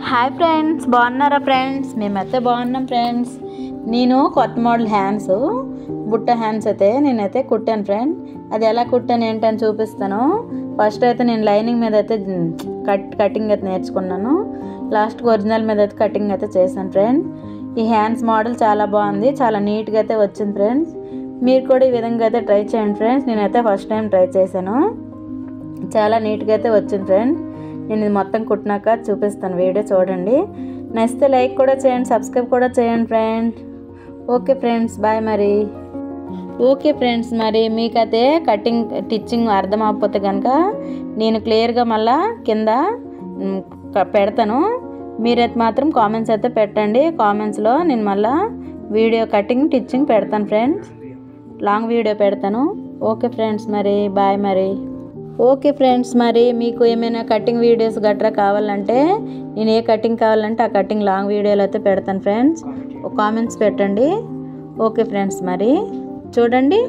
Hi friends, బాగున్నారా friends? మేమైతే బాగున్నాం ఫ్రెండ్స్. నేను కొత్త మోడల్ హ్యాండ్స్, బుట్ట హ్యాండ్స్ అయితే నేనైతే కుట్టాను ఫ్రెండ్. అది ఎలా కుట్టాను ఏంటని చూపిస్తాను. ఫస్ట్ అయితే నేను లైనింగ్ మీద అయితే కటింగ్ అయితే నేర్చుకున్నాను. లాస్ట్కి ఒరిజినల్ మీద అయితే కటింగ్ అయితే చేశాను ఫ్రెండ్. ఈ హ్యాండ్స్ మోడల్ చాలా బాగుంది, చాలా నీట్గా అయితే వచ్చింది ఫ్రెండ్స్. మీరు కూడా ఈ విధంగా అయితే ట్రై చేయండి ఫ్రెండ్స్. నేనైతే ఫస్ట్ టైం ట్రై చేశాను, చాలా నీట్గా అయితే వచ్చింది ఫ్రెండ్. నేను ఇది మొత్తం కుట్టినాక చూపిస్తాను, వీడియో చూడండి. నచ్చితే లైక్ కూడా చేయండి, సబ్స్క్రైబ్ కూడా చేయండి ఫ్రెండ్. ఓకే ఫ్రెండ్స్, బాయ్ మరి. ఓకే ఫ్రెండ్స్, మరి మీకైతే కటింగ్ టిచ్చింగ్ అర్థం అవ్వకపోతే కనుక నేను క్లియర్గా మళ్ళా కింద పెడతాను. మీరైతే మాత్రం కామెంట్స్ అయితే పెట్టండి. కామెంట్స్లో నేను మళ్ళీ వీడియో కటింగ్ టిచ్చింగ్ పెడతాను ఫ్రెండ్స్, లాంగ్ వీడియో పెడతాను. ఓకే ఫ్రెండ్స్, మరి బాయ్ మరి. ఓకే ఫ్రెండ్స్, మరి మీకు ఏమైనా కటింగ్ వీడియోస్ గట్రా కావాలంటే, నేను ఏ కటింగ్ కావాలంటే ఆ కటింగ్ లాంగ్ వీడియోలు అయితే పెడతాను ఫ్రెండ్స్. కామెంట్స్ పెట్టండి. ఓకే ఫ్రెండ్స్, మరి చూడండి.